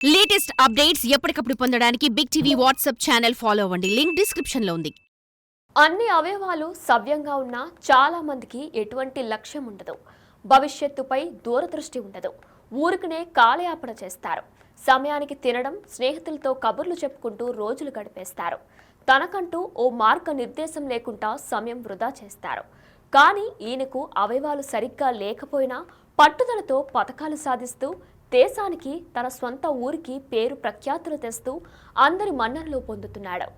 Latest updates ఎప్పటికప్పుడు పొందడానికి Big TV WhatsApp channel follow అవ్వండి. లింక్ డిస్క్రిప్షన్ లో ఉంది. అన్ని అవయవాలు సవ్యంగా ఉన్నా చాలా మందికి ఎటువంటి లక్ష్యం ఉండదు. భవిష్యత్తుపై దూరదృష్టి ఉండదు. ఊరికనే కాలయాపన చేస్తారు. సమయానికి తినడం, స్నేహితులతో కబుర్లు చెప్పుకుంటూ రోజులు గడిపేస్తారు. తనకంటూ ఓ మార్గ నిర్దేశం లేకుండా సమయం వృధా చేస్తారు. కానీ ఈయనకు అవయవాలు సరిగ్గా లేకపోయినా పట్టుదలతో పథకాలు సాధిస్తూ దేశానికి, తన స్వంత ఊరికి పేరు ప్రఖ్యాతులు తెస్తూ అందరి మన్ననలు పొందుతున్నాడు.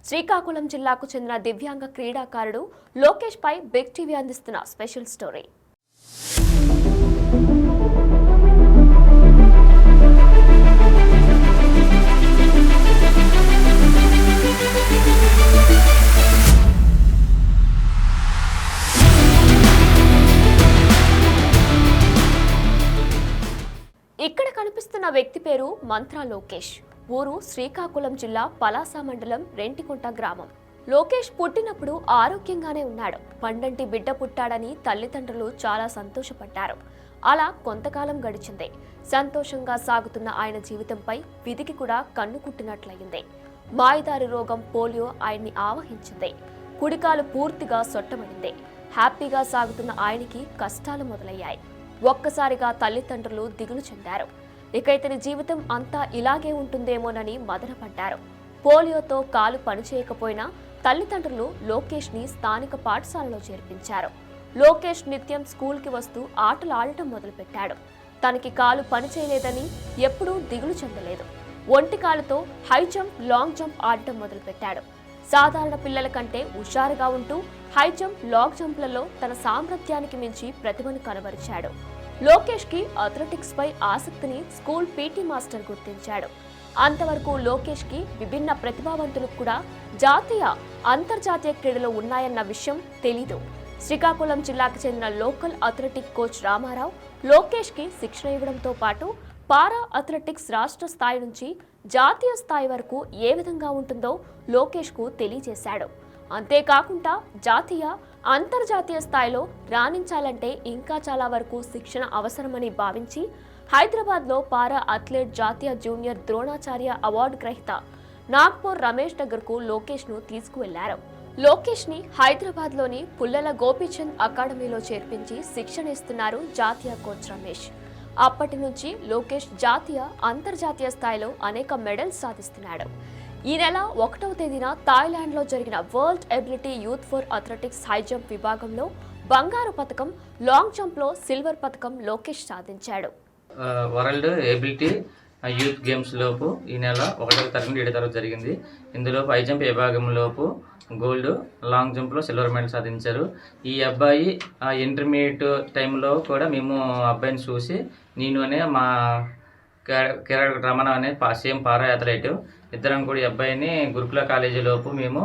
శ్రీకాకుళం జిల్లాకు చెందిన దివ్యాంగ క్రీడాకారుడు లోకేష్ పై బిగ్ టీవీ అందిస్తున్న స్పెషల్ స్టోరీ. ఇక్కడ కనిపిస్తున్న వ్యక్తి పేరు మంత్రా లోకేష్. ఊరు శ్రీకాకుళం జిల్లా పలాస మండలం రెంటికుంట గ్రామం. లోకేష్ పుట్టినప్పుడు ఆరోగ్యంగానే ఉన్నాడు. పండంటి బిడ్డ పుట్టాడని తల్లిదండ్రులు చాలా సంతోషపడ్డారు. అలా కొంతకాలం గడిచింది. సంతోషంగా సాగుతున్న ఆయన జీవితంపై విధికి కూడా కన్ను కుట్టినట్లయింది. మాయదారి రోగం పోలియో ఆయన్ని ఆవహించింది. కుడికాలు పూర్తిగా సొట్టమడింది. హ్యాపీగా సాగుతున్న ఆయనకి కష్టాలు మొదలయ్యాయి. ఒక్కసారిగా తల్లిదండ్రులు దిగులు చెందారు. ఇక ఇతని జీవితం అంతా ఇలాగే ఉంటుందేమోనని మదనపడ్డారు. పోలియోతో కాలు పనిచేయకపోయినా తల్లిదండ్రులు లోకేష్ ని స్థానిక పాఠశాలలో చేర్పించారు. లోకేష్ నిత్యం స్కూల్కి వస్తూ ఆటలు ఆడటం మొదలుపెట్టాడు. తనకి కాలు పనిచేయలేదని ఎప్పుడూ దిగులు చెందలేదు. ఒంటి కాలుతో హై జంప్, లాంగ్ జంప్ ఆడటం మొదలుపెట్టాడు. సాధారణ పిల్లల కంటే హుషారుగా ఉంటూ హై జంప్, లాంగ్ జంప్లలో తన సామర్థ్యానికి మించి ప్రతిభను కనబరిచాడు. లోకేష్ కి అథ్లెటిక్స్ పై ఆసక్తిని స్కూల్ పీటీ మాస్టర్ గుర్తించాడు. అంతవరకు లోకేష్ కి విభిన్న ప్రతిభావంతులకు కూడా జాతీయ, అంతర్జాతీయ క్రీడలు ఉన్నాయన్న విషయం తెలీదు. శ్రీకాకుళం జిల్లాకు చెందిన local athletic coach Ramarao Lokesh కి శిక్షణ ఇవ్వడంతో పాటు పారా అథ్లెటిక్స్ రాష్ట్ర స్థాయి నుంచి జాతీయ స్థాయి వరకు ఏ విధంగా ఉంటుందో లోకేష్ కు తెలియజేశాడు. అంతేకాకుండా జాతీయ, అంతర్జాతీయ స్థాయిలో రాణించాలంటే ఇంకా చాలా వరకు శిక్షణ అవసరమని భావించి హైదరాబాద్లో పారా అథ్లెట్ జాతీయ జూనియర్ ద్రోణాచార్య అవార్డు గ్రహీత నాగ్పూర్ రమేష్ దగ్గరకు లోకేష్ను తీసుకువెళ్లారు. లోకేష్ని హైదరాబాద్లోని పుల్లల గోపీచంద్ అకాడమీలో చేర్పించి శిక్షణ ఇస్తున్నారు జాతీయ కోచ్ రమేష్. అప్పటి నుంచి లోకేష్ జాతీయ, అంతర్జాతీయ స్థాయిలో అనేక మెడల్స్ సాధిస్తున్నాడు. ఈ నెల 1వ తేదీన థాయిలాండ్లో జరిగిన world ability youth for athletics high jump విభాగంలో బంగారు పథకం, లాంగ్ జంప్లో సిల్వర్ పథకం లోకేష్ సాధించాడు. వరల్డ్ ఎబిలిటీ యూత్ గేమ్స్ లోపు ఈ నెల 1వ తరగతి నుండి 7వ తరగతి జరిగింది. ఇందులో హై జంప్ విభాగంలోపు గోల్డ్, లాంగ్ జంప్లో సిల్వర్ మెడల్ సాధించారు. ఈ అబ్బాయి ఇంటర్మీడియట్ టైంలో కూడా మేము అబ్బాయిని చూసి, నేను అనే మా కిరణ్ రమణ అనే సేమ్ పారా అథ్లెట్, ఇద్దరం కూడా ఈ అబ్బాయిని గురుకుల కాలేజీలోపు మేము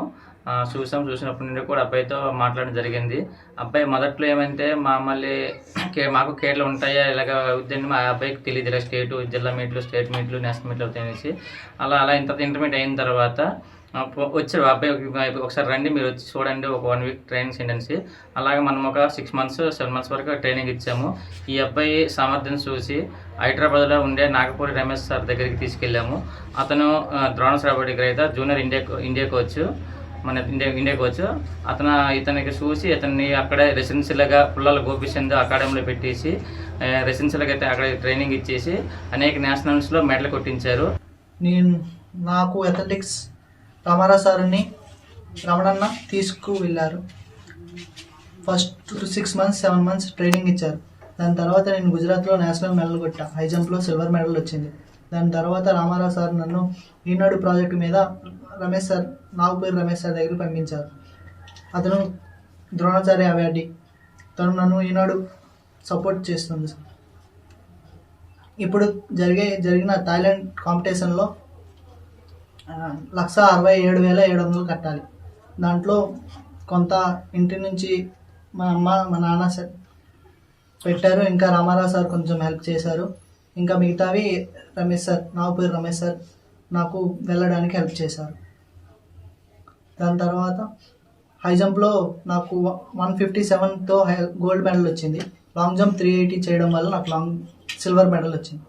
చూసినప్పటి నుండి కూడా అబ్బాయితో మాట్లాడడం జరిగింది. అబ్బాయి మొదట్లో ఏమంటే మాకు కేటలు ఉంటాయా ఇలాగ ఉద్యోగం మా అబ్బాయికి తెలియదు. ఇలా స్టేట్, జిల్లా మీట్లు, స్టేట్ మీట్లు, నేషనల్ మీట్లు అవుతాయనేసి అలా ఇంత ఇంటర్మీడియట్ అయిన తర్వాత వచ్చారు. అబ్బాయి ఒకసారి రండి, మీరు వచ్చి చూడండి, ఒక 1 వీక్ ట్రైనింగ్ చేయండి. అలాగే మనం ఒక 6 months 7 months వరకు ట్రైనింగ్ ఇచ్చాము. ఈ అబ్బాయి సామర్థ్యం చూసి హైదరాబాద్లో ఉండే నాగపూరి రమేష్ సార్ దగ్గరికి తీసుకెళ్ళాము. అతను ద్రోణాచార్య అవార్డు గ్రహీత జూనియర్ ఇండియా కోచ్, మన ఇండియా కోచ్. ఇతనికి చూసి ఇతన్ని అక్కడే రెసిడెన్షియల్గా పుల్లల గోపీచంద్ అకాడమీలో పెట్టేసి రెసిడెన్షియల్గా అయితే అక్కడ ట్రైనింగ్ ఇచ్చేసి అనేక నేషనల్స్లో మెడల్ కొట్టించారు. నాకు అథ్లెటిక్స్ రామారావు సార్ని రమణన్న తీసుకువెళ్ళారు. ఫస్ట్ 6 months 7 months ట్రైనింగ్ ఇచ్చారు. దాని తర్వాత నేను గుజరాత్లో నేషనల్ మెడల్ కొట్టా. హై జంప్లో సిల్వర్ మెడల్ వచ్చింది. దాని తర్వాత రామారావు సార్ నన్ను ఈనాడు ప్రాజెక్టు మీద నాగపూరి రమేష్ సార్ దగ్గర పంపించారు. అతను ద్రోణాచార్య అవార్డు. తను నన్ను ఈనాడు సపోర్ట్ చేస్తుంది. ఇప్పుడు జరిగిన థాయిలాండ్ కాంపిటీషన్లో 1,67,700 కట్టాలి. దాంట్లో కొంత ఇంటి నుంచి మా అమ్మ, మా నాన్న పెట్టారు. ఇంకా రామారావు సార్ కొంచెం హెల్ప్ చేశారు. ఇంకా మిగతావి నాగపూరి రమేష్ సార్ నాకు వెళ్ళడానికి హెల్ప్ చేశారు. దాని తర్వాత హై జంప్లో నాకు 157తో గోల్డ్ మెడల్ వచ్చింది. లాంగ్ జంప్ 380 చేయడం వల్ల నాకు సిల్వర్ మెడల్ వచ్చింది.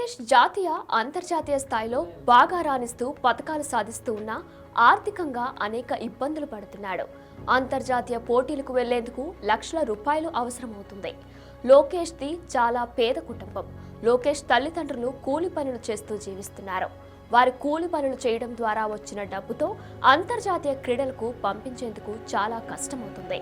లోకేష్ జాతీయ అంతర్జాతీయ స్థాయిలో బాగా రాణిస్తూ పతకాలు సాధిస్తూ ఉన్నా ఆర్థికంగా అనేక ఇబ్బందులు పడుతున్నాడు. అంతర్జాతీయ పోటీలకు వెళ్లేందుకు లక్షల రూపాయలు అవసరమవుతుంది. లోకేష్ది చాలా పేద కుటుంబం. లోకేష్ తల్లిదండ్రులు కూలి పనులు చేస్తూ జీవిస్తున్నారు. వారి కూలి పనులు చేయడం ద్వారా వచ్చిన డబ్బుతో అంతర్జాతీయ క్రీడలకు పంపించేందుకు చాలా కష్టమవుతుంది.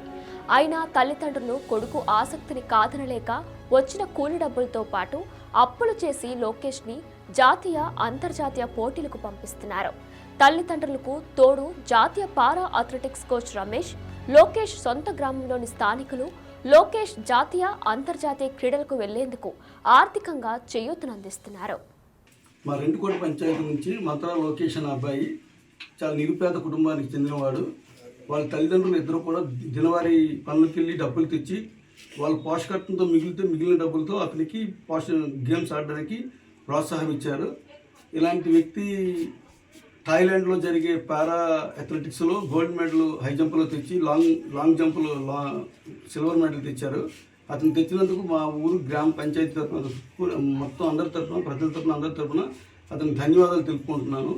అయినా తల్లిదండ్రులు కొడుకు ఆసక్తిని కాదనలేక వచ్చిన కూలి డబ్బులతో పాటు అప్పులు చేసి లోకేష్ని జాతీయ అంతర్జాతీయ పోటీలకు పంపిస్తున్నారు. తల్లిదండ్రులకు తోడు జాతీయ పారా అథ్లెటిక్స్ కోచ్ రమేష్, లోకేష్ సొంత గ్రామంలోని స్థానికులు లోకేష్ జాతీయ అంతర్జాతీయ క్రీడలకు వెళ్లేందుకు ఆర్థికంగా చేయూతనందిస్తున్నారు. మా రెంటికోట పంచాయతీ నుంచి మంత్రా లోకేష్ అనే అబ్బాయి చాలా నిరుపేద కుటుంబానికి చెందినవాడు. వాళ్ళ తల్లిదండ్రులు ఇద్దరు కూడా దినవారీ పనులకు వెళ్ళి డబ్బులు తెచ్చి వాళ్ళ పోషకత్వంతో మిగిలిన డబ్బులతో అతనికి గేమ్స్ ఆడడానికి ప్రోత్సాహం ఇచ్చారు. ఇలాంటి వ్యక్తి థాయిలాండ్లో జరిగే పారా అథ్లెటిక్స్లో గోల్డ్ మెడల్ హై జంప్లో తెచ్చి లాంగ్ జంప్లో సిల్వర్ మెడల్ తెచ్చారు. అతను తెచ్చినందుకు మా ఊరు గ్రామ పంచాయతీ తరఫున మొత్తం అందరి తరఫున ప్రజల తరఫున అందరి తరఫున అతనికి ధన్యవాదాలు తెలుపుకుంటున్నాను.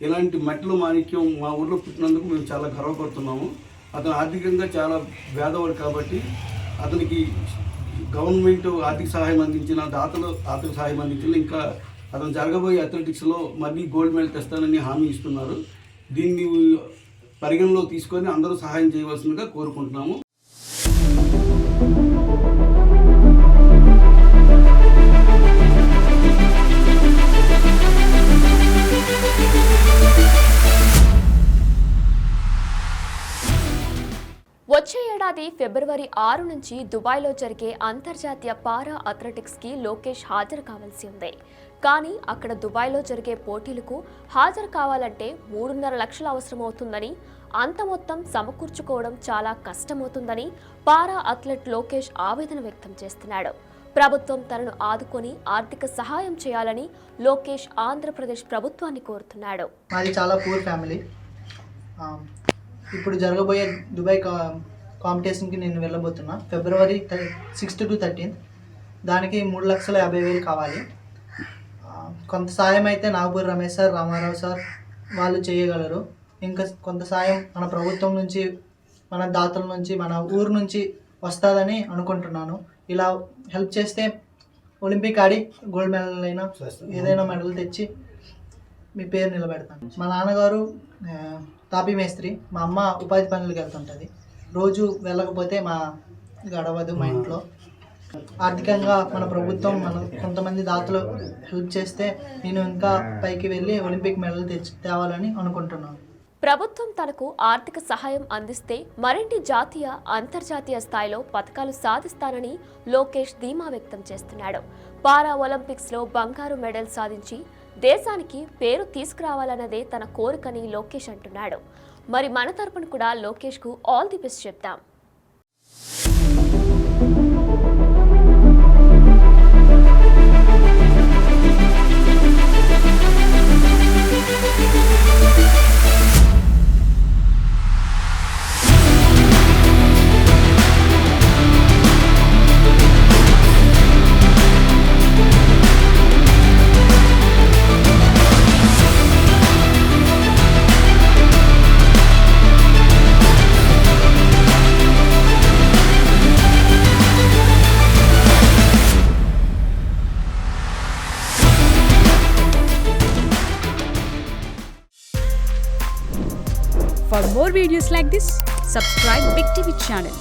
ఇలాంటి మెట్టలు మాణిక్యం మా ఊర్లో పుట్టినందుకు మేము చాలా గర్వపడుతున్నాము. అతను ఆర్థికంగా చాలా పేదవాడు కాబట్టి అతనికి గవర్నమెంట్ ఆర్థిక సహాయం అందించిన దాతలు ఆర్థిక సహాయం అందించిన ఇంకా అతను జరగబోయే అథ్లెటిక్స్లో మళ్ళీ గోల్డ్ మెడల్ తెస్తానని హామీ ఇస్తున్నారు. దీన్ని పరిగణలో తీసుకొని అందరూ సహాయం చేయవలసిందిగా కోరుకుంటున్నాము. వచ్చే ఏడాది ఫిబ్రవరి 6 నుంచి దుబాయ్లో జరిగే అంతర్జాతీయ పారా అథ్లెటిక్స్కి లోకేష్ హాజరు కావాల్సి ఉంది. కానీ అక్కడ దుబాయ్లో జరిగే పోటీలకు హాజరు కావాలంటే 3.5 లక్షలు అవసరమవుతుందని, అంత మొత్తం సమకూర్చుకోవడం చాలా కష్టమవుతుందని పారా అథ్లెట్ లోకేష్ ఆవేదన వ్యక్తం చేస్తున్నాడు. ప్రభుత్వం తనను ఆదుకొని ఆర్థిక సహాయం చేయాలని లోకేష్ ఆంధ్రప్రదేశ్ ప్రభుత్వాన్ని కోరుతున్నాడు. మాది చాలా పూర్ ఫ్యామిలీ. ఇప్పుడు జరగబోయే దుబాయ్ కాంపిటీషన్కి నేను వెళ్ళబోతున్నా ఫిబ్రవరి 6 to 13. దానికి 3,50,000 కావాలి. కొంత సాయం అయితే నాగపూర్ రమేష్ సార్, రామారావు సార్ వాళ్ళు చేయగలరు. ఇంకా కొంత సాయం మన ప్రభుత్వం నుంచి, మన దాతల నుంచి, మన ఊరు నుంచి వస్తుందని అనుకుంటున్నాను. ఇలా హెల్ప్ చేస్తే ఒలింపిక్ ఆడి గోల్డ్ మెడల్ అయినా ఏదైనా మెడల్ తెచ్చి మీ పేరు నిలబెడతాను. మా నాన్నగారు తాపీ మేస్త్రి, మా అమ్మ ఉపాధి పనులకు వెళ్తుంటుంది. రోజు వెళ్ళకపోతే మా గడవదు మా ఇంట్లో. ఆర్థికంగా మన ప్రభుత్వం కొంతమంది దాతలు హెల్ప్ చేస్తే నేను ఇంకా పైకి వెళ్ళి ఒలింపిక్ మెడల్ తేవాలని అనుకుంటున్నాను. ప్రభుత్వం తనకు ఆర్థిక సహాయం అందిస్తే మరిన్ని జాతీయ అంతర్జాతీయ స్థాయిలో పతకాలు సాధిస్తానని లోకేష్ ధీమా వ్యక్తం చేస్తున్నాడు. పారా ఒలింపిక్స్లో బంగారు మెడల్ సాధించి దేశానికి పేరు తీసుకురావాలన్నదే తన కోరికని లోకేష్ అంటున్నాడు. మరి మన తరపున కూడా లోకేష్కు ఆల్ ది బెస్ట్ చెప్తాం. For more videos like this, subscribe Big TV channel.